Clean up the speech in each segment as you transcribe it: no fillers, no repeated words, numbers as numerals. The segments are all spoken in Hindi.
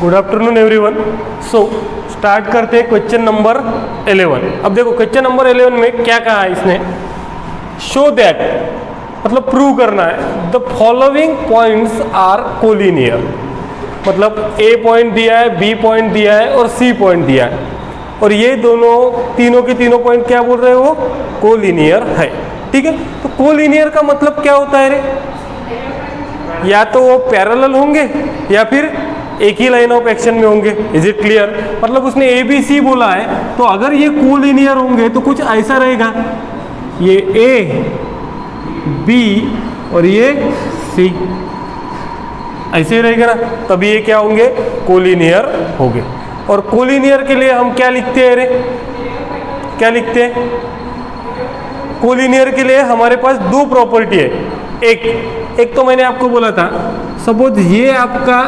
Good afternoon everyone. So start करते हैं क्वेश्चन नंबर 11। अब देखो क्वेश्चन नंबर 11 में क्या कहा है इसने, शो दैट मतलब प्रूव करना है the following points are collinear. मतलब ए पॉइंट दिया है, बी पॉइंट दिया है और सी पॉइंट दिया है, और ये दोनों तीनों के तीनों पॉइंट क्या बोल रहे हो, कोलिनियर है। ठीक है, तो कोलिनियर का मतलब क्या होता है रे, या तो वो पैरेलल होंगे या फिर एक ही लाइन ऑफ एक्शन में होंगे। Is it clear? मतलब उसने ए बी सी बोला है, तो अगर ये कोलिनियर होंगे तो कुछ ऐसा रहेगा, ये ए बी और ये सी, ऐसे ही रहेगा ना, तभी ये क्या होंगे, कोलिनियर होंगे। और कोलिनियर के लिए हम क्या लिखते हैं रे, क्या लिखते हैं? कोलिनियर के लिए हमारे पास दो प्रॉपर्टी है। एक तो मैंने आपको बोला था, सपोज ये आपका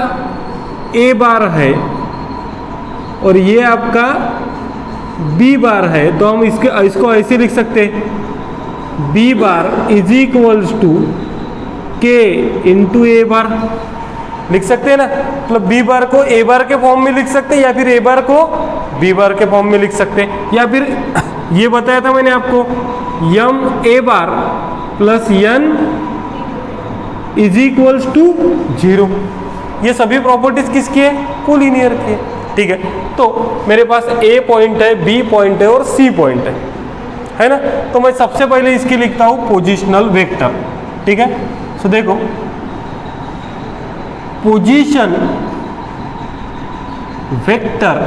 ए बार है और ये आपका बी बार है, तो हम इसको ऐसे लिख सकते हैं, B bar is equals to के इंटू ए बार, लिख सकते हैं ना। मतलब बी बार को ए बार के फॉर्म में लिख सकते हैं या फिर ए बार को बी बार के फॉर्म में लिख सकते हैं, या फिर ये बताया था मैंने आपको, m a bar plus n is equals to 0। ये सभी प्रॉपर्टीज किसकी है, कोलिनियर की है। ठीक है, तो मेरे पास ए पॉइंट है, बी पॉइंट है और सी पॉइंट है ना। तो मैं सबसे पहले इसकी लिखता हूं पोजिशनल वेक्टर। ठीक है, सो देखो position vector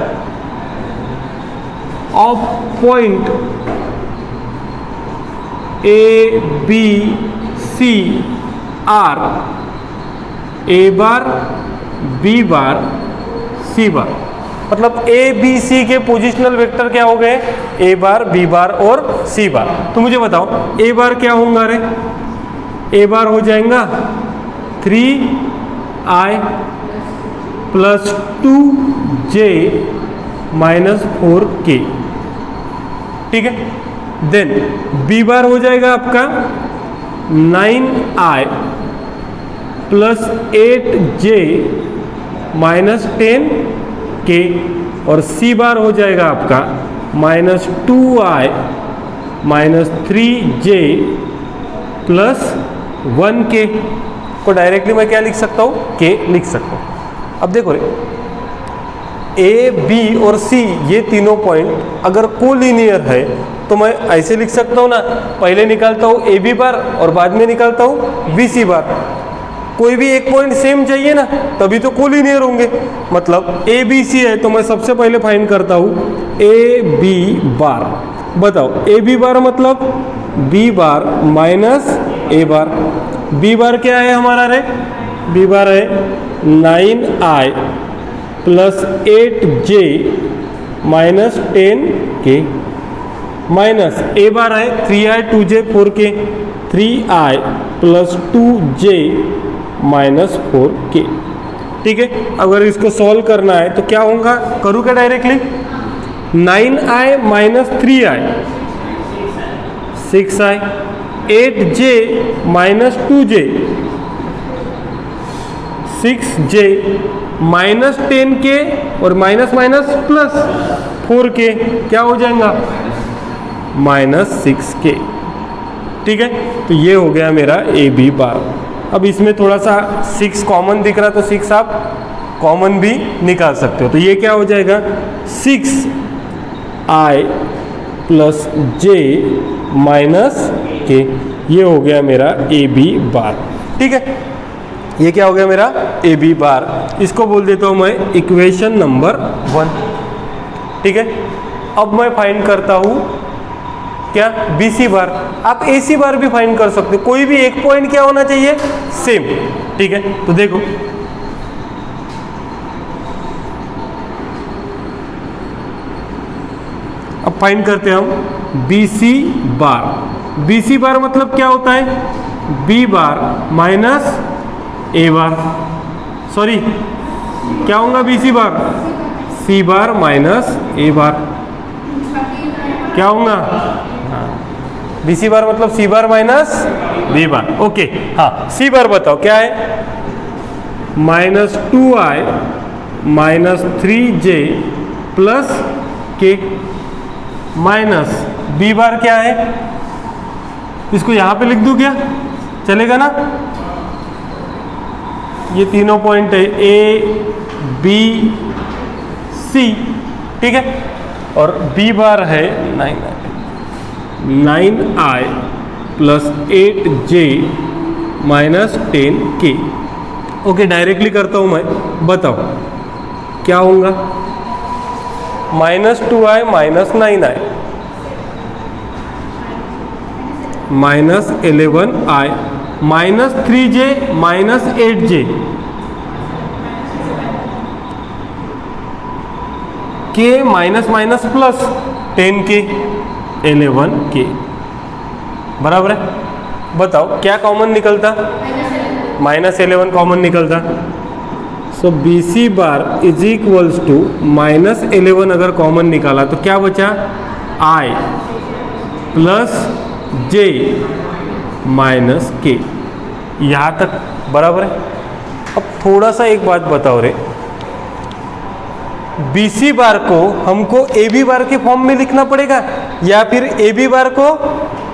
of point A B C are A bar B bar C bar. मतलब ए बी सी के पोजिशनल वेक्टर क्या हो गए, ए बार बी बार और सी बार। तो मुझे बताओ ए बार क्या होगा रे, ए बार हो जाएगा 3i plus 2j minus 4k। ठीक है, देन बी बार हो जाएगा आपका 9i plus 8j minus 10k, और सी बार हो जाएगा आपका minus 2i minus 3j plus 1k को डायरेक्टली मैं क्या लिख सकता हूँ, k लिख सकता हूँ। अब देखो रे, ए बी और सी ये तीनों पॉइंट अगर कोलिनियर है तो मैं ऐसे लिख सकता हूँ ना, पहले निकालता हूँ ए बी बार और बाद में निकालता हूँ बी सी बार। कोई भी एक पॉइंट सेम चाहिए ना, तभी तो कोलिनियर होंगे। मतलब ए बी सी है तो मैं सबसे पहले फाइंड करता हूँ ए बी बार। बताओ ए बी बार मतलब बी बार माइनस ए बार। बी बार क्या है हमारा रे, बी बार है 9i plus 8j minus 10k, minus ए बार है 3i 2j 4k, 3i plus 2j minus 4k। ठीक है, अगर इसको सॉल्व करना है तो क्या होगा, करूँ क्या directly, 9i minus 3i 6i, 8j minus 2j 6j minus 10k और माइनस माइनस प्लस 4k क्या हो जाएगा, माइनस 6k। ठीक है, तो ये हो गया मेरा ए बी बार। अब इसमें थोड़ा सा 6 कॉमन दिख रहा, तो 6 आप कॉमन भी निकाल सकते हो। तो ये क्या हो जाएगा, 6i plus j minus k, ये हो गया मेरा ए बी बार। ठीक है, ये क्या हो गया मेरा ए बी बार। इसको बोल देता हूँ मैं इक्वेशन नंबर 1। ठीक है, अब मैं फाइंड करता हूँ क्या, बी सी बार। आप ए सी बार भी फाइंड कर सकते हो, कोई भी एक पॉइंट क्या होना चाहिए, सेम। ठीक है, तो देखो अब फाइंड करते हैं हम बी सी बार। बी सी बार मतलब क्या होता है, बी बार माइनस ए बार, सॉरी क्या होगा बी सी बार, सी बार माइनस ए बार, क्या होगा, बी सी बार मतलब सी बार माइनस बी बार। ओके, हाँ सी बार बताओ क्या है, -2i -3j plus K minus B bar क्या है, इसको यहां पे लिख दूं क्या, चलेगा ना। ये तीनों पॉइंट है ए बी सी, ठीक है। और बी बार है 9i plus 8j minus 10k। Okay, directly करता हूं मैं, बताओ क्या होगा। -2i minus 9i minus 11i minus 3j minus 8j के minus minus plus 10k 11k बराबर है। बताओ क्या कॉमन निकलता, -11 कॉमन निकलता। So b C bar is equals to -11 अगर कॉमन निकाला तो क्या बचा, i प्लस j माइनस के, यहाँ तक बराबर है। अब थोड़ा सा एक बात बताओ रे, बी सी बार को हमको ए बी बार के फॉर्म में लिखना पड़ेगा या फिर ए बी बार को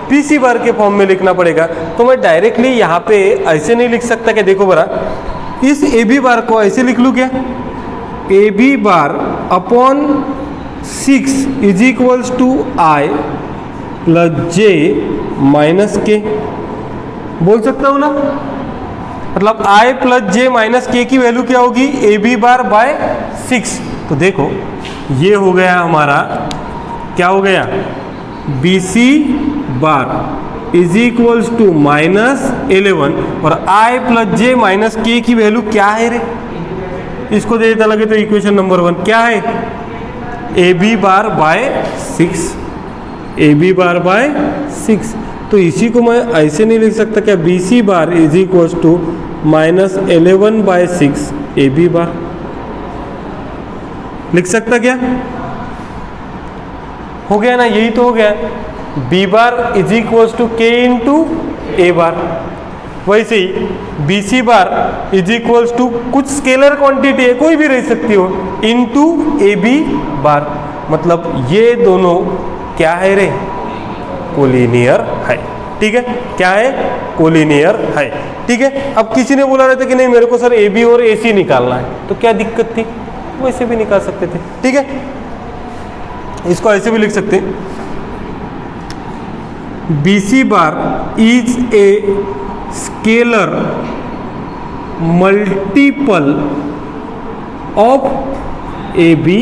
पी सी बार के फॉर्म में लिखना पड़ेगा। तो मैं डायरेक्टली यहाँ पे ऐसे नहीं लिख सकता क्या, देखो बरा, इस ए बी बार को ऐसे लिख लूँ क्या, A B bar upon 6 is equals to I plus J minus K, बोल सकता हूँ ना। मतलब i प्लस जे माइनस के की वैल्यू क्या होगी, ए बी बार बाय 6। तो देखो ये हो गया हमारा, क्या हो गया, B C bar is equals to -11 और i प्लस जे माइनस के की वैल्यू क्या है रे, इसको दे देता लगे तो इक्वेशन नंबर 1 क्या है, A B bar by 6, A B bar by 6। तो इसी को मैं ऐसे नहीं लिख सकता क्या, B C bar is equals to -11 by 6 A B bar, लिख सकता क्या, हो गया ना, यही तो हो गया। B bar is equals to के इंटू ए बार, वैसे ही b C bar is equals to कुछ स्केलर क्वांटिटी है, कोई भी रह सकती हो, इंटू ए बी बार। मतलब ये दोनों क्या है रे, कोलिनियर है, ठीक है। क्या है, कोलिनियर है, ठीक है। अब किसी ने बोला रहता कि नहीं मेरे को सर ए बी और ए सी निकालना है, तो क्या दिक्कत थी, वैसे भी निकाल सकते थे, ठीक है। इसको ऐसे भी लिख सकते हैं, B C bar is a scalar multiple of A B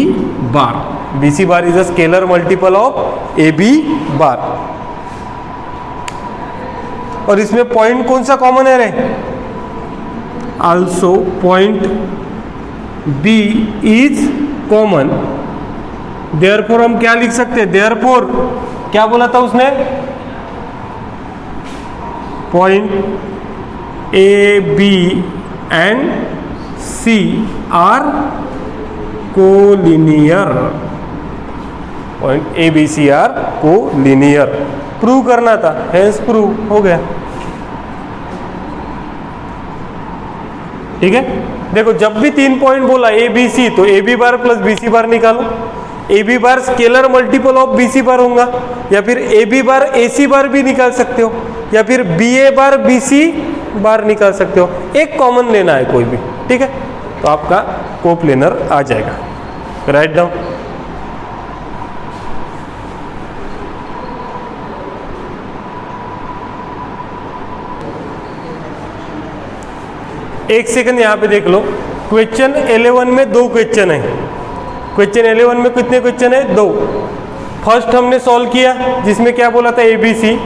bar, B C bar is a scalar multiple of A B bar. और इसमें पॉइंट कौन सा कॉमन है रे, also point B is common, therefore हम क्या लिख सकते हैं, देयरफॉर क्या बोला था उसने, point A B and C are collinear, point A B C are collinear, prove करना था, हेंस प्रूव हो गया, ठीक है। देखो जब भी 3 पॉइंट बोला ए बी सी, तो a B bar plus b C bar निकालो, a B bar scalar multiple of b C bar होगा, या फिर A B bar A C बार भी निकाल सकते हो, या फिर बी ए बार बी सी बार निकाल सकते हो, एक कॉमन लेना है कोई भी, ठीक है। तो आपका कोप्लेनर आ जाएगा, राइट डाउन। एक सेकंड यहाँ पे देख लो, क्वेश्चन 11 में 2 क्वेश्चन है, क्वेश्चन 11 में कितने क्वेश्चन है, 2। फर्स्ट हमने सॉल्व किया जिसमें क्या बोला था A B C,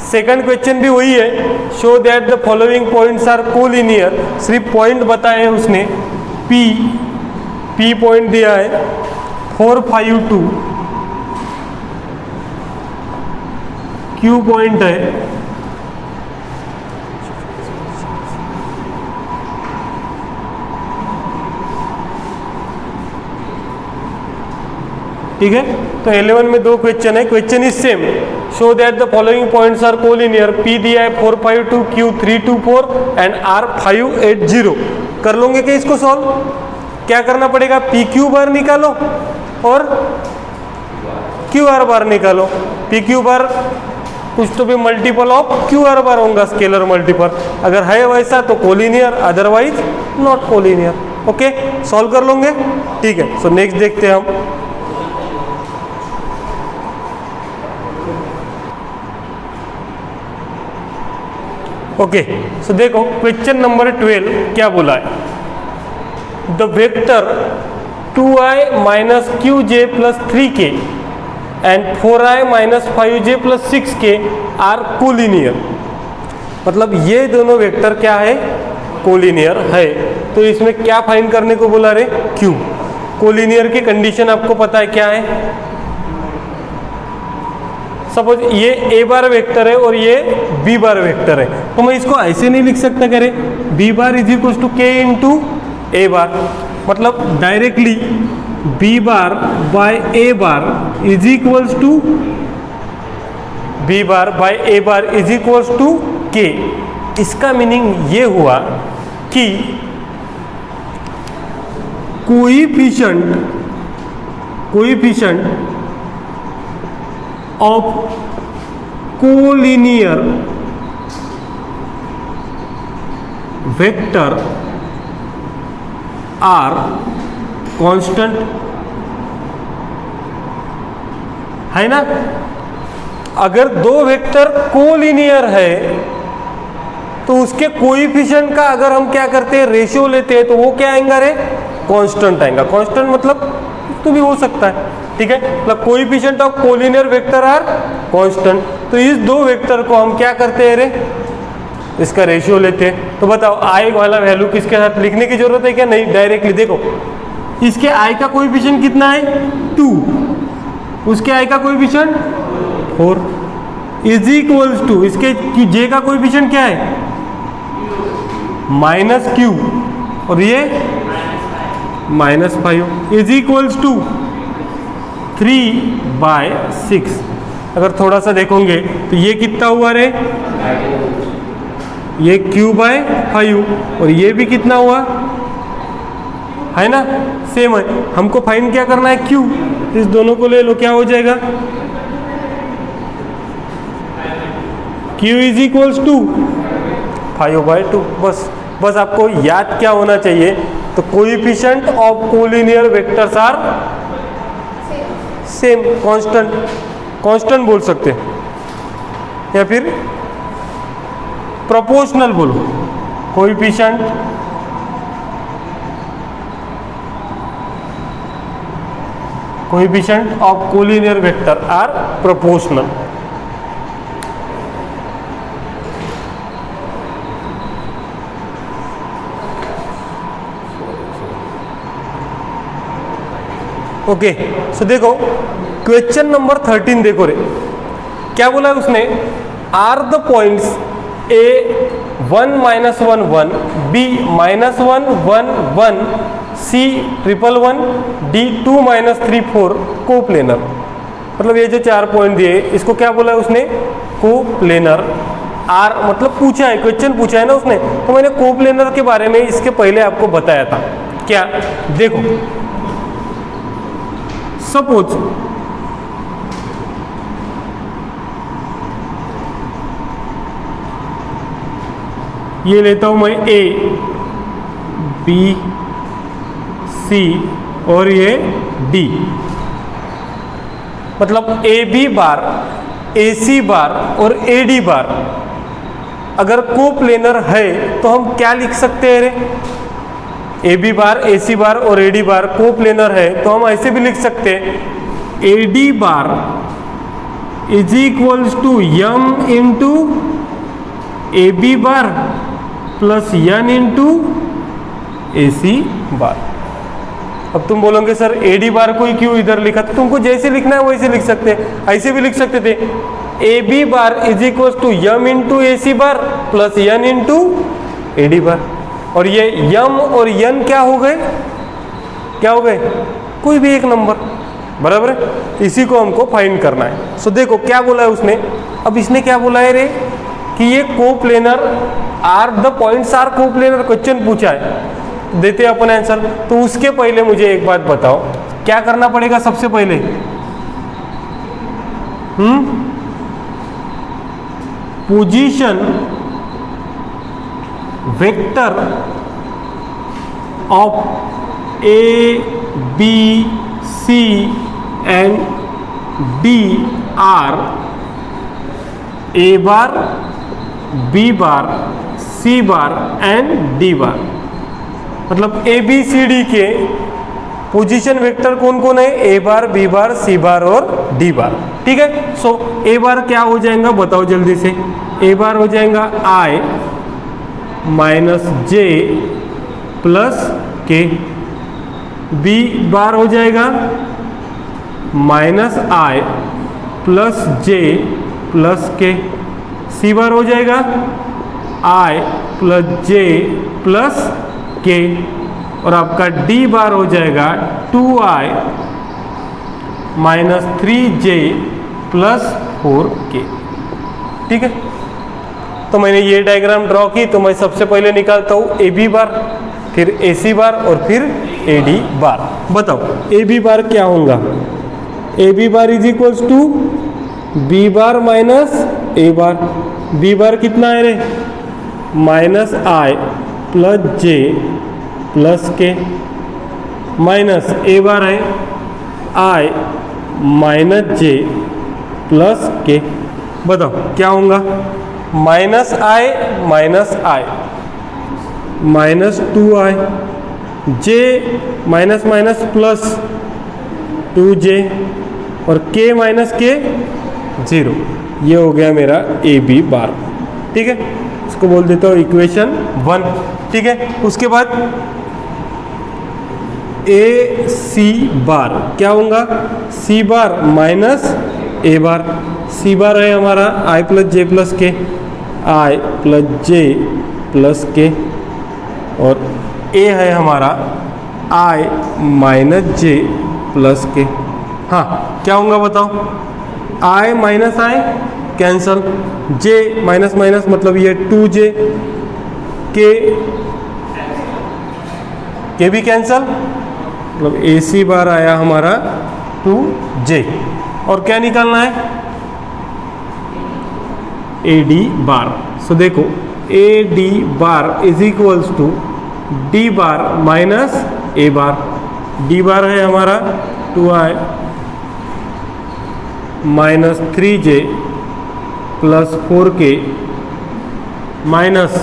second question भी वही है, show that the following points are collinear, सिर्फ पॉइंट बताए हैं उसने, पी पॉइंट दिया है 4 5 2, क्यू पॉइंट है, ठीक है। तो 11 में 2 क्वेश्चन है, question is same, show that the following points are collinear, P दिया है 4 5 2, क्यू 3 2 4 एंड आर 5 8 0। कर लोगे क्या इसको सॉल्व, क्या करना पड़ेगा, पी क्यू बार निकालो और क्यू आर बार निकालो। पी क्यू बार कुछ तो भी मल्टीपल ऑफ क्यू आर बार होगा, स्केलर मल्टीपल। अगर है वैसा तो collinear, otherwise not collinear. Okay, solve कर लोगे, ठीक है। सो नेक्स्ट देखते हैं हम। ओके, सो देखो क्वेश्चन नंबर 12 क्या बोला है। The vector 2i minus Q J plus 3k and 4i minus 5j plus 6k are collinear. मतलब ये दोनों वेक्टर क्या है, कोलिनियर है। तो इसमें क्या फाइंड करने को बोला रे, क्यू। कोलिनियर की कंडीशन आपको पता है क्या है। सपोज ये ए बार वेक्टर है और ये बी बार वेक्टर है, तो मैं इसको ऐसे नहीं लिख सकता करे, B bar is equal to के इंटू ए बार। मतलब directly B bar by A bar is equals to B bar by A bar is equals to K. इसका मीनिंग ये हुआ कि coefficient of collinear vector are constant है ना। अगर दो वेक्टर कोलिनियर है तो उसके कोएफिशिएंट का अगर हम क्या करते हैं, रेशियो लेते हैं, तो वो क्या आएगा रे, कांस्टेंट आएगा। कांस्टेंट मतलब तो भी हो सकता है, ठीक है। मतलब coefficient of collinear vector are constant. तो इस दो वेक्टर को हम क्या करते हैं रे, इसका रेशियो लेते हैं। तो बताओ आई वाला वैल्यू किसके साथ लिखने की जरूरत है क्या, नहीं, डायरेक्टली देखो इसके आई का कोएफिशिएंट कितना है 2, उसके आई का कोएफिशिएंट 4 इज इक्वल्स टू इसके जे का कोएफिशिएंट क्या है -q और ये -5 इज इक्वल्स टू 3/6। अगर थोड़ा सा देखोगे तो ये कितना हुआ रे, ये q/5 और ये भी कितना हुआ है ना, सेम है। हमको फाइंड क्या करना है, q। इस दोनों को ले लो, क्या हो जाएगा, q इज इक्वल्स टू 5/2। बस आपको याद क्या होना चाहिए, तो coefficient of collinear vectors are same, constant बोल सकते हैं या फिर प्रोपोर्शनल बोलो। Coefficient of collinear vector are proportional. Okay, so देखो क्वेश्चन नंबर 13 देखो रे, क्या बोला है उसने, are the points A 1 -1 1 B -1 1 1 C 1 1 D 2 -3 4 coplanar. मतलब ये जो 4 पॉइंट दिए इसको क्या बोला है उसने, कोप्लेनर। आर मतलब पूछा है, क्वेश्चन पूछा है ना उसने, तो मैंने कोप्लेनर के बारे में इसके पहले आपको बताया था। क्या, देखो सपोज ये लेता हूं मैं ए बी सी और ये डी। मतलब A B bar A C बार और ए डी बार अगर कोप्लेनर है तो हम क्या लिख सकते हैं रे, A B bar A C बार और ए डी बार कोप्लेनर है तो हम ऐसे भी लिख सकते हैं, A D bar is equals to Yama into A B bar plus N into A C bar. अब तुम बोलोगे सर ए डी बार को ही क्यों इधर लिखा, तो तुमको जैसे लिखना है वैसे लिख सकते हैं। ऐसे भी लिख सकते थे, A B bar is equals to Yama into A C bar plus N into A D bar. और ये यम और यन क्या हो गए, कोई भी एक नंबर, बराबर है। इसी को हमको फाइंड करना है। सो देखो क्या बोला है उसने, अब इसने क्या बोला है रे कि ये coplanar are the points are coplanar, question पूछा है। देते हैं अपन आंसर। तो उसके पहले मुझे एक बात बताओ, क्या करना पड़ेगा सबसे पहले? Position vector of A B C and D are A bar, B bar, C bar and D bar. मतलब ए बी सी डी के पोजीशन वेक्टर कौन कौन है? ए बार, बी बार, सी बार और डी बार। ठीक है। सो ए बार क्या हो जाएगा बताओ जल्दी से। ए बार हो जाएगा आई माइनस जे प्लस के। बी बार हो जाएगा minus I plus J plus के। सी बार हो जाएगा आई प्लस जे प्लस के। और आपका डी बार हो जाएगा 2i minus 3j plus 4k। ठीक है। तो मैंने ये डायग्राम ड्रॉ की, तो मैं सबसे पहले निकालता हूँ ए बी बार, फिर ए सी बार और फिर ए डी बार। बताओ ए बी बार क्या होगा? A B bar is equals to B bar minus A bar. B bar कितना है रे? Minus I plus J plus K minus A bar है I minus J plus K. बताओ क्या होगा? माइनस आई minus 2i, J minus minus plus 2j और k माइनस के 0। ये हो गया मेरा ए बी बार। ठीक है। इसको बोल देता हूँ इक्वेशन 1। ठीक है। उसके बाद ए सी बार क्या होगा? सी बार माइनस ए बार। सी बार है हमारा आई प्लस जे प्लस के, आई प्लस जे प्लस के। और ए है हमारा आई माइनस जे प्लस के। हाँ क्या होगा बताओ? I minus i cancel, j minus minus मतलब ये 2j, के भी कैंसल, मतलब ए सी बार आया हमारा 2j। और क्या निकालना है? ए डी बार। सो देखो A D bar is equals to D bar minus A bar. D bar है हमारा 2i minus 3j plus 4k minus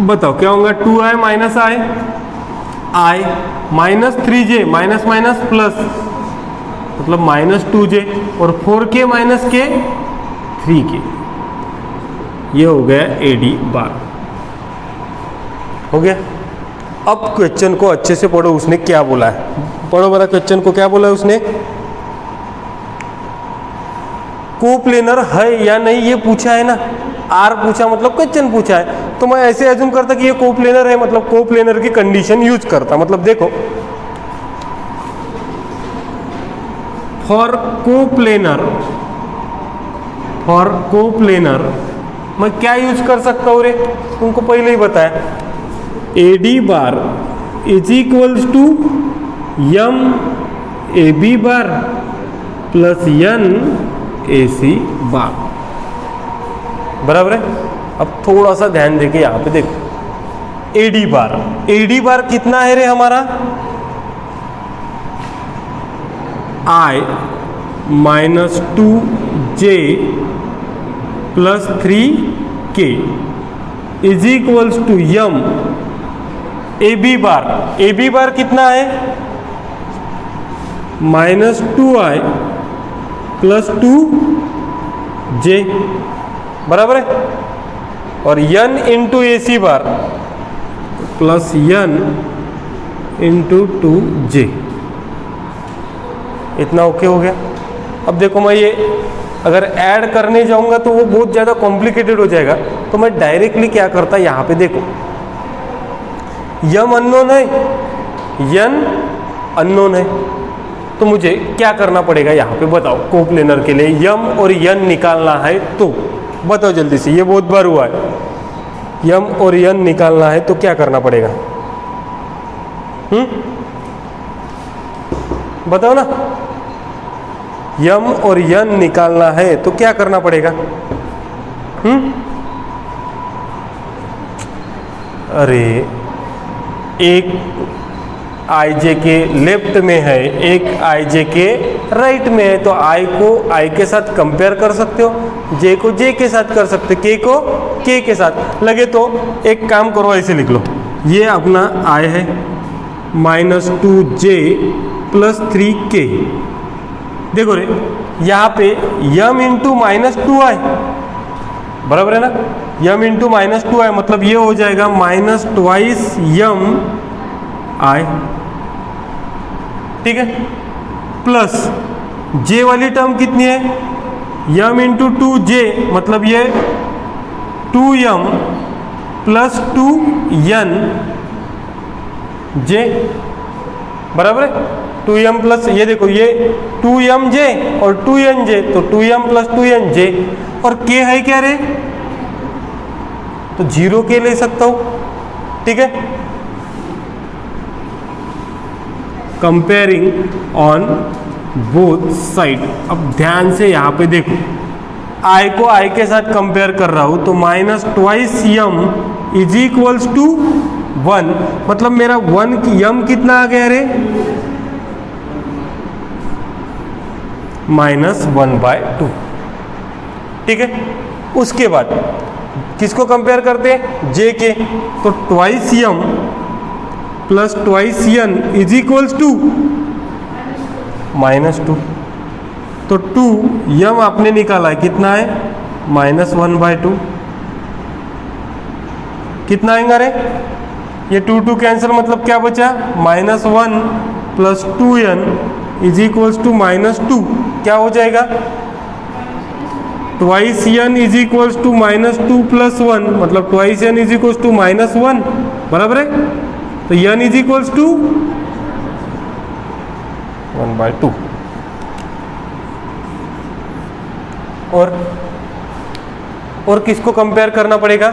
बताओ क्या होगा? 2i माइनस आई minus 3j minus minus plus मतलब माइनस 2j और 4k माइनस के 3k। ये हो गया ए डी बार। हो गया। अब क्वेश्चन को अच्छे से पढ़ो, उसने क्या बोला है। पढ़ो बड़ा क्वेश्चन को, क्या बोला है उसने? कोप्लेनर है या नहीं ये पूछा है ना। आर पूछा मतलब क्वेश्चन पूछा है, तो मैं ऐसे एज्यूम करता कि ये कोप्लेनर है, मतलब कोप्लेनर की कंडीशन यूज करता। मतलब देखो फॉर कोप्लेनर मैं क्या यूज कर सकता हूँ रे? तुमको पहले ही बताया, A D bar is equals to m A B bar plus n A C bar. बराबर है। अब थोड़ा सा ध्यान देके यहाँ पे देखो ए डी बार कितना है रे हमारा? I minus 2j plus 3k is equals to m A B bar कितना है? Minus 2i plus 2j। बराबर है। और n into A C bar plus N into 2j। इतना ओके हो गया। अब देखो मैं ये अगर ऐड करने जाऊंगा तो वो बहुत ज़्यादा कॉम्प्लिकेटेड हो जाएगा, तो मैं डायरेक्टली क्या करता, यहाँ पे देखो यम अननोन है, यन अननोन है, तो मुझे क्या करना पड़ेगा यहाँ पे बताओ। कोप्लेनर के लिए यम और यन निकालना है तो बताओ जल्दी से, ये बहुत बार हुआ है। यम और यन निकालना है तो क्या करना पड़ेगा? बताओ ना, यम और यन निकालना है तो क्या करना पड़ेगा? अरे एक आई जे के लेफ्ट में है, एक आई जे के राइट में है, तो आई को आई के साथ कंपेयर कर सकते हो, जे को जे के साथ कर सकते हो, के को के के साथ। लगे तो एक काम करो, ऐसे लिख लो, ये अपना आई है -2j + 3k। देखो रे, यहाँ पे यम इंटू -2i बराबर है ना, यम इंटू -2i मतलब ये हो जाएगा -2 यम आई, ठीक है, प्लस जे वाली टर्म कितनी है, यम इंटू 2j मतलब ये 2m + 2n जे बराबर है, 2m प्लस ये देखो ये 2mj और 2nj, तो 2m + 2nj, और k है क्या रे, तो 0k ले सकता हूं, ठीक है। Comparing on both side. अब ध्यान से यहाँ पे देखो, i को i के साथ कंपेयर कर रहा हूं, तो -2m = 1, मतलब मेरा 1 यम कितना आ गया रे, -1/2, ठीक है। उसके बाद किसको कंपेयर करते हैं, जे के, तो 2m + 2n = 2, तो 2m आपने निकाला है, कितना है, -1/2, कितना आएगा रे, ये 2 कैंसिल, मतलब क्या बचा, -1 + 2n = -2, क्या हो जाएगा, 2n = -2 + 1, मतलब 2n = -1 बराबर है, तो n = 1/2। और किसको कंपेयर करना पड़ेगा,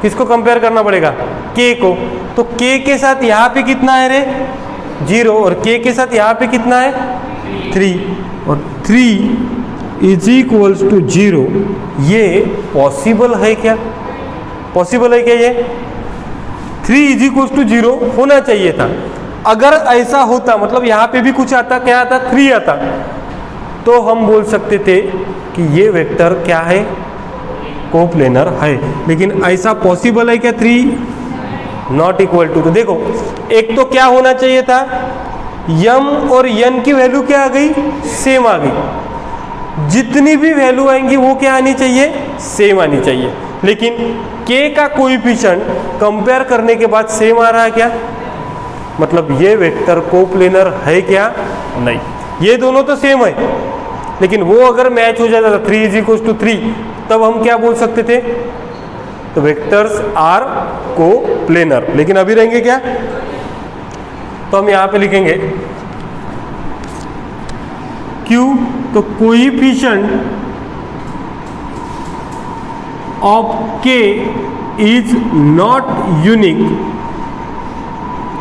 किसको कंपेयर करना पड़ेगा, k को, तो k के साथ यहाँ पे कितना है रे, 0, और k के साथ यहाँ पे कितना है, 3, और 3 = 0। ये पॉसिबल है क्या, पॉसिबल है क्या, ये 3 = 0 होना चाहिए था। अगर ऐसा होता, मतलब यहाँ पे भी कुछ आता, क्या आता, 3 आता, तो हम बोल सकते थे कि ये वेक्टर क्या है, कोप्लेनर है। लेकिन ऐसा पॉसिबल है क्या, 3 ≠ = तो देखो, एक तो क्या होना चाहिए था, यम और यन की वैल्यू क्या आ गई, सेम आ गई, जितनी भी वैल्यू आएंगी वो क्या आनी चाहिए, सेम आनी चाहिए। लेकिन k का कोएफिशिएंट कंपेयर करने के बाद सेम आ रहा है क्या, मतलब ये वेक्टर कोप्लेनर है क्या, नहीं, ये दोनों तो सेम है, लेकिन वो अगर मैच हो जाता था 3 = 3, तब हम क्या बोल सकते थे, तो वेक्टर्स आर कोप्लेनर। लेकिन अभी रहेंगे क्या, तो हम यहां पे लिखेंगे Q, तो coefficient of K is not unique,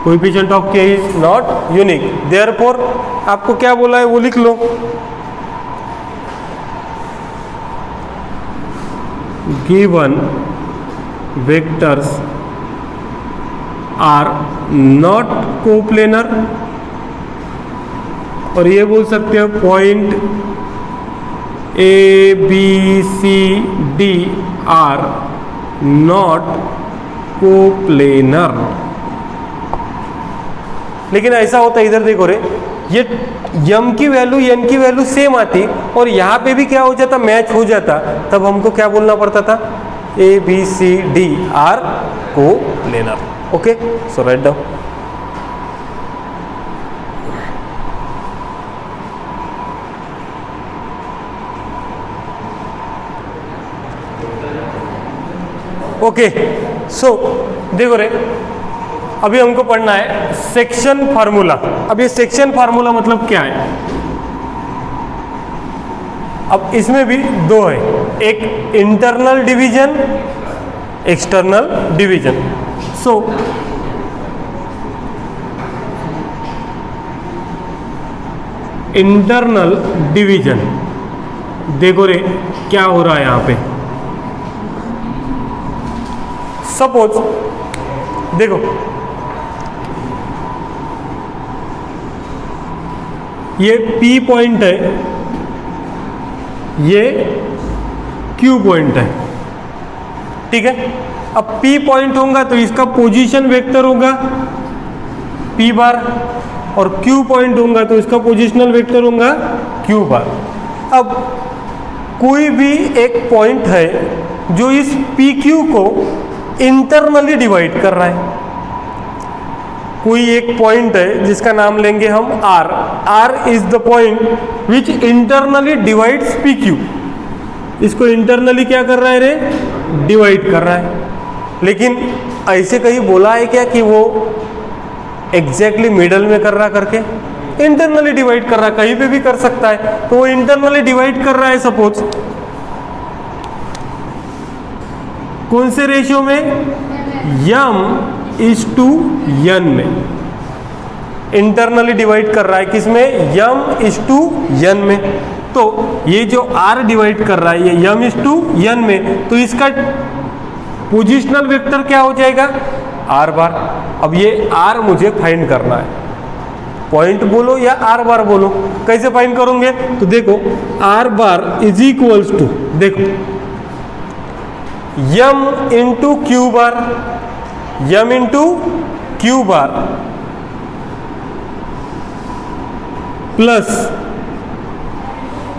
coefficient of K is not unique, therefore आपको क्या बोला है वो लिख लो, given vectors are not coplanar, और ये बोल सकते हो point ABCD are not coplanar. लेकिन ऐसा होता है, इधर देखो रे, ये यम की वैल्यू एन की वैल्यू सेम आती, और यहाँ पे भी क्या हो जाता, मैच हो जाता, तब हमको क्या बोलना पड़ता था, ABCD are coplanar. Okay, so write down. Okay, so देखो रे, अभी हमको पढ़ना है सेक्शन फार्मूला। अब ये सेक्शन फार्मूला मतलब क्या है, अब इसमें भी दो है, एक internal division, external division. So internal division, देखो रे क्या हो रहा है यहां पे। सपोज देखो ये P पॉइंट है, ये Q पॉइंट है, ठीक है। अब P पॉइंट होगा तो इसका पोजीशन वेक्टर होगा P बार, और Q पॉइंट होगा तो इसका पोजीशनल वेक्टर होगा Q बार। अब कोई भी एक पॉइंट है जो इस PQ को इंटरनली डिवाइड कर रहा है। कोई एक पॉइंट है जिसका नाम लेंगे हम R। R is the point which internally divides PQ। इसको इंटरनली क्या कर रहा है रे? डिवाइड कर रहा है। लेकिन ऐसे कहीं बोला है क्या कि वो एग्जैक्टली मिडल में कर रहा करके? इंटरनली डिवाइड कर रहा है, कहीं पे भी कर सकता है, तो वो इंटरनली डिवाइड कर रहा है। सपोज कौन से रेशियो में? m/n में इंटरनली डिवाइड कर रहा है। किसमें? m/n में। तो ये जो r डिवाइड कर रहा है ये m/n में, तो इसका पोजिशनल वेक्टर क्या हो जाएगा? r बार। अब ये r मुझे फाइंड करना है, पॉइंट बोलो या r बार बोलो, कैसे फाइंड करोगे? तो देखो r bar is equals to, देखो m into Q bar, m into Q bar plus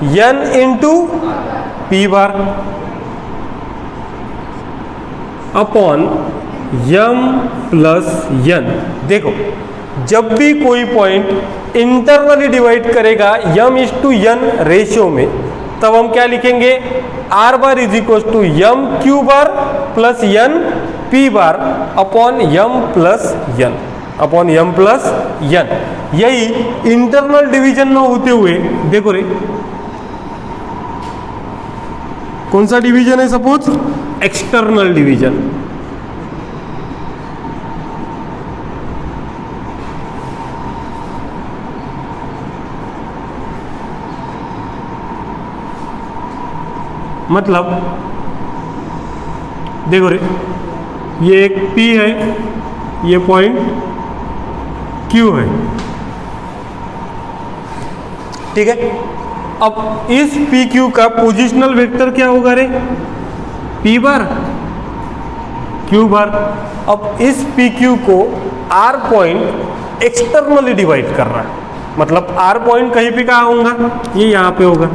n into p bar upon m plus n। देखो जब भी कोई पॉइंट इंटरनली डिवाइड करेगा m/n रेशियो में, तब हम क्या लिखेंगे? r bar is equal to m Q bar plus n p bar upon m plus n, upon m plus n। यही इंटरनल डिवीजन में होते हुए, देखो रे कौन सा डिवीजन है? Suppose external division. मतलब देखो रे ये एक P है, ये पॉइंट Q है, ठीक है। अब इस PQ का पोजिशनल वेक्टर क्या होगा रे? P बार Q बार। अब इस PQ को R पॉइंट एक्सटर्नली डिवाइड कर रहा है, मतलब R पॉइंट कहीं पे कहाँ होगा? ये यहाँ पे होगा,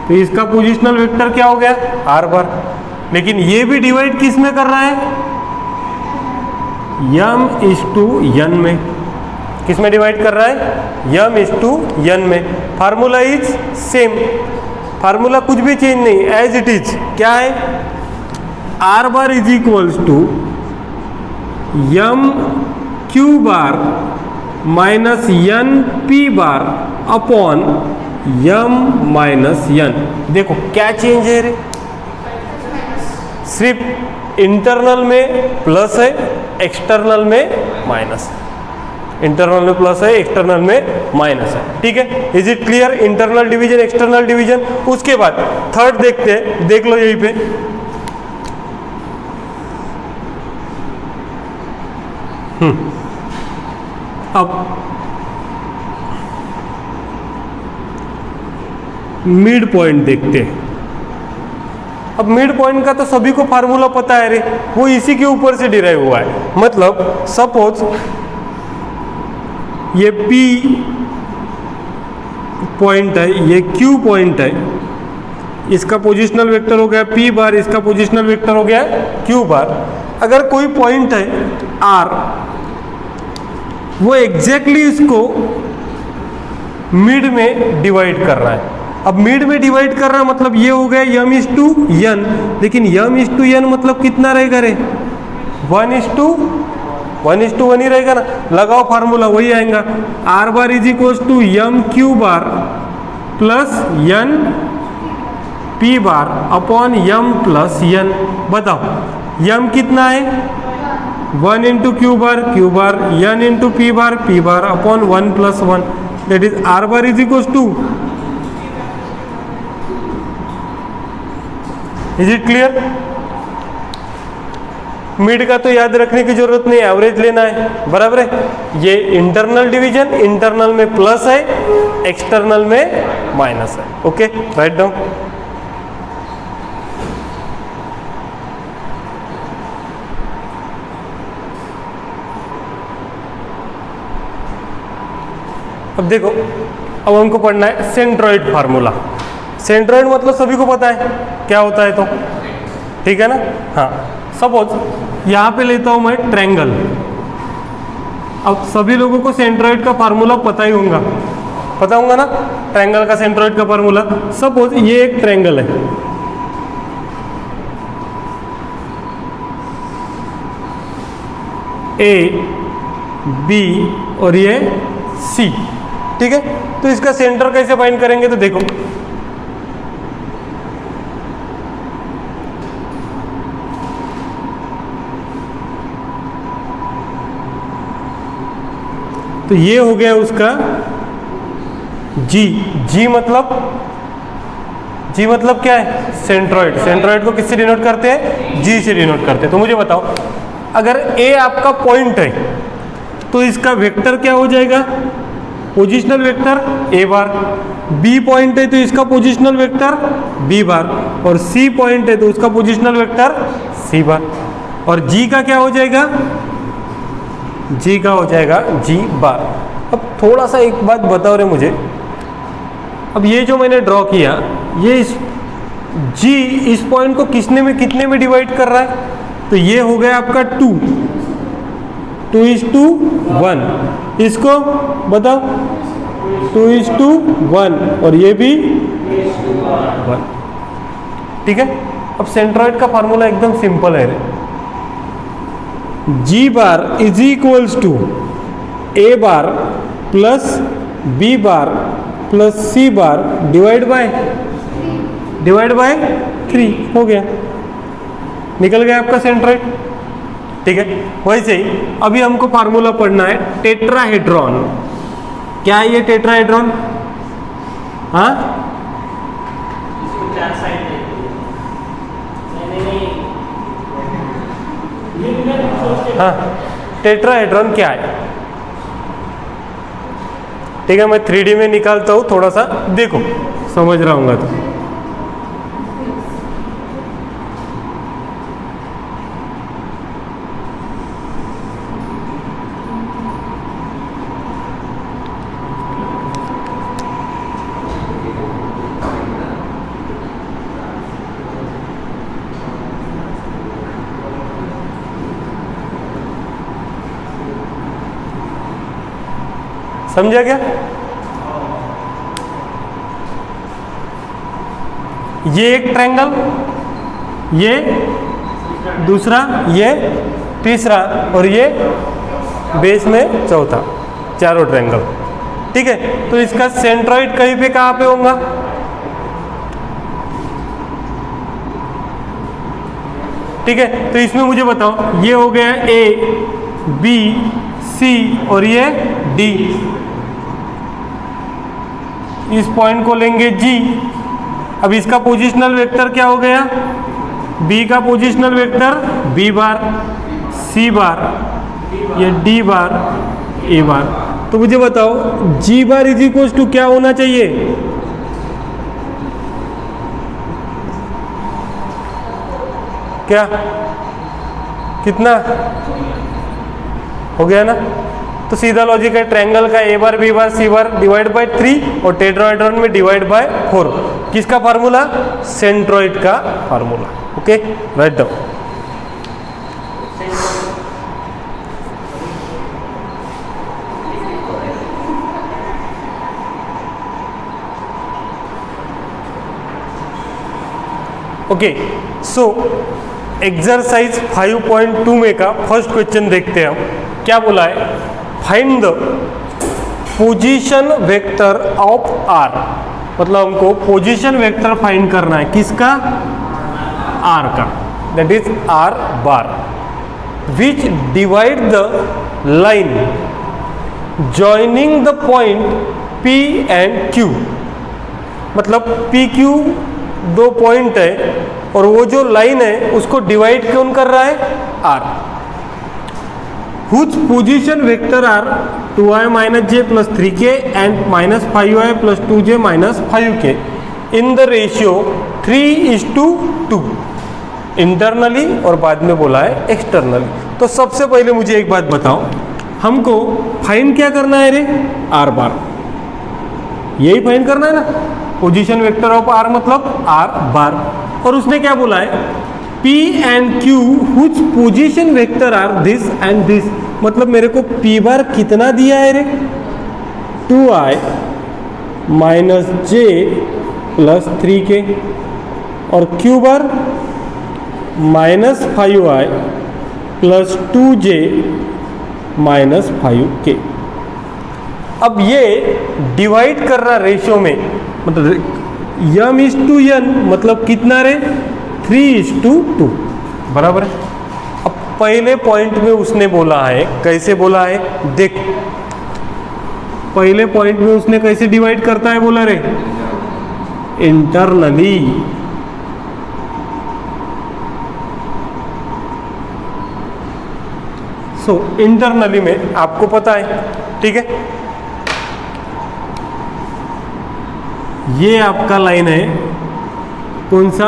तो इसका पोजिशनल वेक्टर क्या हो गया? R बार। लेकिन ये भी डिवाइड किस में कर रहा है? m/n में। किस में डिवाइड कर रहा है? m/n में। फार्मूला इज सेम, फार्मूला कुछ भी चेंज नहीं, एज इट इज। क्या है? R bar is equals to m Q bar minus n p bar upon m minus n। देखो क्या चेंज है रे? सिर्फ इंटरनल में प्लस है, एक्सटर्नल में माइनस है। इंटरनल में प्लस है, एक्सटर्नल में माइनस है, ठीक है। Is it clear? Internal division, external division. उसके बाद थर्ड देखते हैं, देख लो यहीं पे। अब मिड पॉइंट देखते हैं। अब मिड पॉइंट का तो सभी को फार्मूला पता है रे, वो इसी के ऊपर से डिराइव हुआ है। मतलब सपोज ये P पॉइंट है, ये Q पॉइंट है, इसका पोजिशनल वेक्टर हो गया P बार, इसका पोजिशनल वेक्टर हो गया Q बार। अगर कोई पॉइंट है R, वो एग्जैक्टली इसको मिड में डिवाइड कर रहा है। अब मिड में डिवाइड कर रहा है मतलब ये हो गया m/n, लेकिन m/n मतलब कितना रहेगा रे? 1:1 ही रहेगा ना। लगाओ फार्मूला, वही आएगा। R bar is equal to m Q bar plus N P bar upon Yama plus N. बताओ यम कितना है 1 into Q bar N into P bar upon 1 plus 1 that is R bar is equal to. Is it clear? Mid का तो याद रखने की जरूरत नहीं, एवरेज लेना है, बराबर है। ये इंटरनल डिवीजन, इंटरनल में प्लस है, एक्सटर्नल में माइनस है। Okay, write down. अब देखो, अब हमको पढ़ना है सेंट्रोइड फार्मूला। सेंट्रोइड मतलब सभी को पता है क्या होता है, तो ठीक है ना। हाँ, सपोज यहाँ पे लेता हूँ मैं ट्रायंगल। अब सभी लोगों को सेंट्रोइड का फार्मूला पता ही होगा, पता होगा ना ट्रायंगल का सेंट्रोइड का फार्मूला। सपोज ये एक ट्रायंगल है, ए बी और ये सी, ठीक है। तो इसका सेंटर कैसे फाइंड करेंगे, तो देखो तो ये हो गया उसका जी। जी मतलब क्या है, सेंट्रोइड। सेंट्रोइड को किससे डिनोट करते हैं, जी से डिनोट करते हैं। तो मुझे बताओ, अगर ए आपका पॉइंट है तो इसका वेक्टर क्या हो जाएगा, positional vector A bar. B point है तो इसका पोजिशनल वेक्टर बी बार, और सी पॉइंट है तो उसका पोजिशनल वेक्टर सी बार। और जी का क्या हो जाएगा, जी का हो जाएगा जी बार। अब थोड़ा सा एक बात बताओ रे मुझे, अब ये जो मैंने ड्रॉ किया, ये इस पॉइंट को कितने में डिवाइड कर रहा है, तो ये हो गया आपका 2:1। इसको बताओ 2:1, और ये भी 1, ठीक है। अब सेंट्रोइड का फार्मूला एकदम सिंपल है रे। G bar is equals to A bar plus B bar plus C bar divide by 3 हो गया, निकल गया आपका सेंट्रोइड, ठीक है। वैसे ही अभी हमको फार्मूला पढ़ना है टेट्राहेड्रॉन। क्या है ये टेट्राहेड्रॉन? हाँ, हाँ, टेट्राहेड्रॉन क्या है, ठीक है। मैं 3D में निकालता हूँ, थोड़ा सा देखो, समझ रहा हूँगा तो। समझा क्या? ये एक ट्रायंगल, ये दूसरा, ये तीसरा, और ये बेस में चौथा, चारों ट्रायंगल, ठीक है। तो इसका सेंट्रोइड कहीं पे कहाँ पे होगा, ठीक है। तो इसमें मुझे बताओ, ये हो गया ए बी सी और ये डी। इस पॉइंट को लेंगे जी। अब इसका पोजिशनल वेक्टर क्या हो गया, बी का पोजिशनल वेक्टर बी बार, सी बार, ये डी बार, ए बार। तो मुझे बताओ जी बार इज इक्वल टू क्या होना चाहिए, क्या, कितना हो गया ना। तो सीधा लॉजिक है, ट्रायंगल का A bar B bar C bar divide by 3 और टेट्राहेड्रॉन में डिवाइड बाय 4। किसका फार्मूला, सेंट्रोइड का formula. Okay, write down. Okay, so exercise 5.2 में का फर्स्ट क्वेश्चन देखते हैं हम। क्या बोला है, find the position vector of R. मतलब हमको पोजीशन वेक्टर फाइंड करना है, किसका? आर का, that is R bar, which divide the line joining the point P and Q। मतलब पी क्यू दो पॉइंट है और वो जो लाइन है उसको डिवाइड कौन कर रहा है? R. Whose position vector are 2i minus J plus 3k and minus 5i plus 2j minus 5k in the ratio 3:2 internally और बाद में बोला है एक्सटर्नली। तो सबसे पहले मुझे एक बात बताओ, हमको फाइंड क्या करना है रे? आर बार, यही फाइंड करना है ना, पोजीशन वेक्टर ऑफ आर मतलब आर बार। और उसने क्या बोला है? P and Q whose position vector are this and this, मतलब मेरे को P बार कितना दिया है रे? 2i minus J plus 3k और Q bar minus 5i plus 2j minus 5k। अब ये डिवाइड कर रहा रेशियो में, मतलब m/n मतलब कितना रे? 3:2 बराबर है। अब पहले पॉइंट में उसने बोला है, कैसे बोला है देख, पहले पॉइंट में उसने कैसे डिवाइड करता है बोला रे? इंटरनली। सो इंटरनली में आपको पता है, ठीक है, ये आपका लाइन है कौन सा?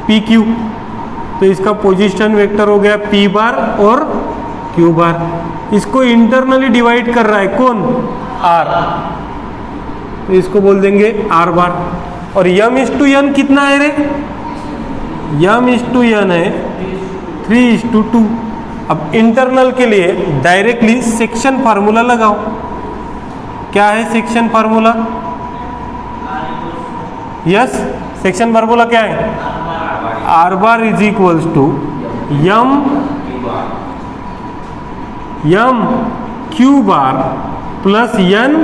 P Q. तो इसका पोजीशन वेक्टर हो गया P बार और Q बार। इसको इंटरनली डिवाइड कर रहा है कौन? R, तो इसको बोल देंगे R बार। और m/n कितना है रे? m/n है 3:2। अब इंटरनल के लिए डायरेक्टली सेक्शन फार्मूला लगाओ। क्या है section formula? Yes, section formula क्या है? R bar is equals to m Q bar plus n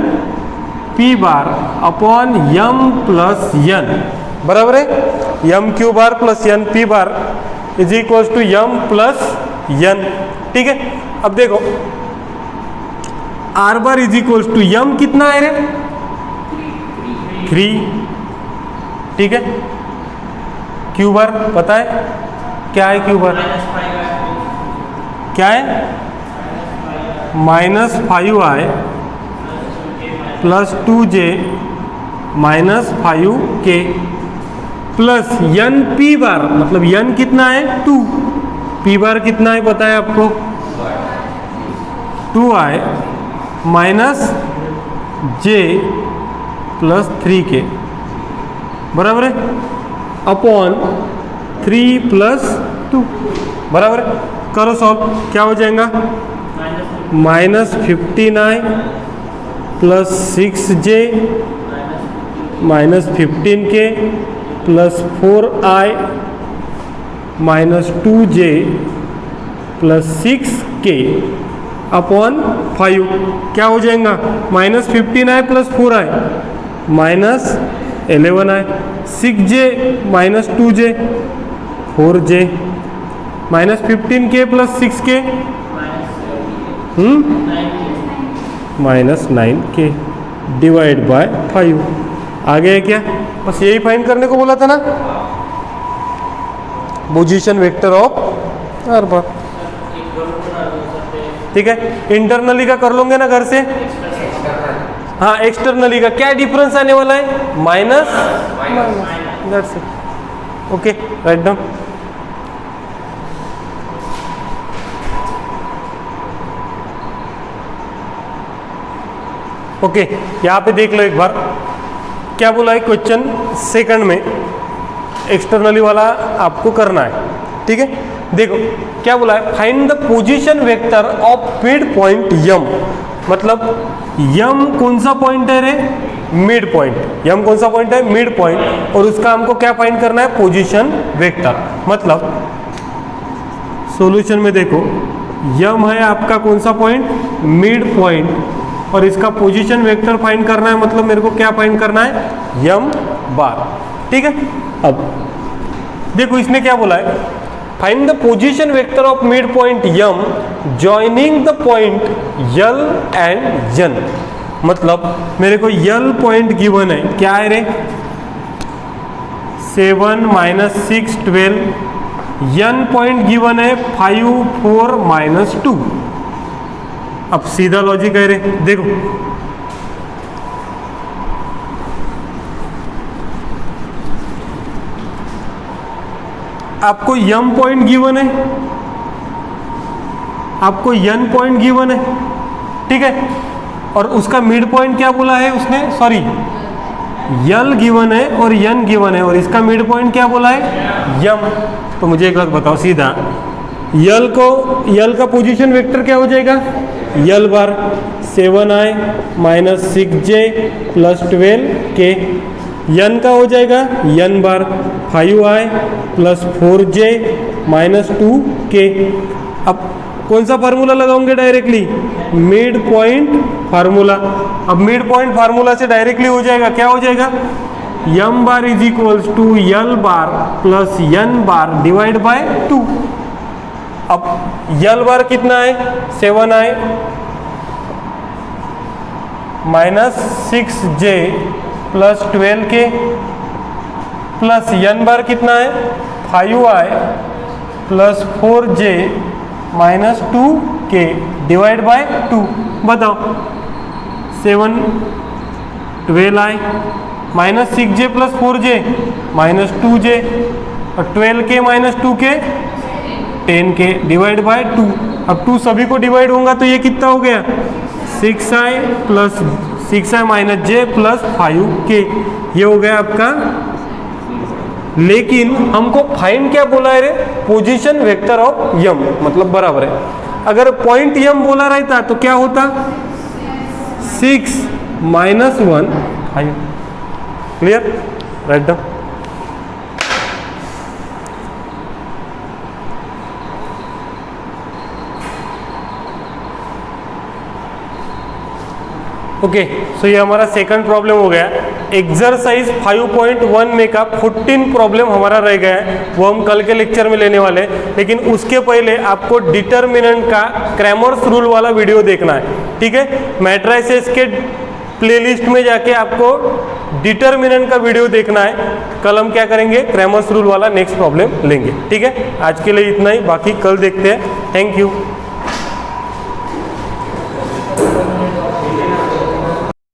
P bar upon Yama plus n, बराबर है? M Q bar plus n P bar is equals to m plus n, ठीक है। अब देखो R bar is equals to m कितना है रे? 3, ठीक है। क्यू बार पता है क्या है? क्यू बार क्या है? Minus 5i plus 2j minus 5k plus n P बार, मतलब n कितना है? 2, पी बार कितना है पता है आपको? 2i minus j plus 3k, बराबर है, अपॉन 3 प्लस 2, बराबर है। करो सॉल्व, क्या हो जाएगा? Minus 15i plus 6j minus 15k plus 4i minus 2j plus 6k upon 5, क्या हो जाएगा? Minus 15i plus 4i minus 11i, 6j minus 2j 4j minus 15k plus 6k minus 9k divide by 5। आ गया क्या? बस यही फाइंड करने को बोला था ना, पोजीशन वेक्टर ऑफ आर बार, ठीक है। इंटरनली का कर लोगे ना घर से? हाँ, एक्सटर्नली का क्या डिफरेंस आने वाला है? Minus, that's it, okay, write down. Okay, यहाँ पे देख लो एक बार क्या बोला है क्वेश्चन सेकंड में, एक्सटर्नली वाला आपको करना है, ठीक है। देखो क्या बोला है, find the position vector of mid point M, मतलब यम कौन सा पॉइंट है रे? Mid point. यम कौन सा पॉइंट है? Mid point. और उसका हमको क्या फाइंड करना है? Position vector. मतलब सॉल्यूशन में देखो, यम है आपका कौन सा पॉइंट? Mid point. और इसका पोजीशन वेक्टर फाइंड करना है, मतलब मेरे को क्या फाइंड करना है, m बार। ठीक है, अब देखो इसने क्या बोला है, find the position vector of mid point m joining the point l and n। मतलब मेरे को l पॉइंट गिवन है, क्या है रे, 7 - 6 12, n पॉइंट गिवन है 5 4 -2। अब सीधा लॉजिक है रे, देखो आपको m पॉइंट गिवन है, आपको n पॉइंट गिवन है, ठीक है, और उसका मिड पॉइंट क्या बोला है उसने, सॉरी l गिवन है और n गिवन है, और इसका मिड पॉइंट क्या बोला है, m। तो मुझे एक बात बताओ सीधा, l का पोजीशन वेक्टर क्या हो जाएगा, l बार 7i - 6j + 12k, n का हो जाएगा n बार 5i + 4j - 2k। अब कौन सा फार्मूला लगाओगे डायरेक्टली, मिड पॉइंट फार्मूला। अब मिड पॉइंट फार्मूला से डायरेक्टली हो जाएगा, क्या हो जाएगा, m बार = l बार प्लस n बार डिवाइड बाय 2। अब l बार कितना है, 7i - 6j + 12k, plus n बार कितना है, 5i + 4j - 2k divide by 2। बताओ 7 12i - 6j + 4j - 2j, और 12k - 2k 10k divide by 2। अब 2 सभी को डिवाइड होगा तो ये कितना हो गया, 6i + 6i - j + 5k, ये हो गया आपका। लेकिन हमको फाइंड क्या बोला है रे, पोजीशन वेक्टर ऑफ m, मतलब बराबर है, अगर पॉइंट m बोला रहता तो क्या होता, 6 - 1 5। Clear, right down. ओके, सो ये हमारा सेकंड प्रॉब्लम हो गया। एक्सरसाइज 5.1 में का 14 प्रॉब्लम हमारा रह गया है, वो हम कल के लेक्चर में लेने वाले हैं, लेकिन उसके पहले आपको डिटर्मिनेंट का क्रैमर्स रूल वाला वीडियो देखना है। ठीक है, मैट्रिसेस के प्लेलिस्ट में जाके आपको डिटर्मिनेंट का वीडियो देखना है। कल हम क्या करेंगे, क्रैमर्स रूल वाला नेक्स्ट प्रॉब्लम लेंगे। ठीक है, आज के लिए इतना ही, बाकी कल देखते हैं। Thank you.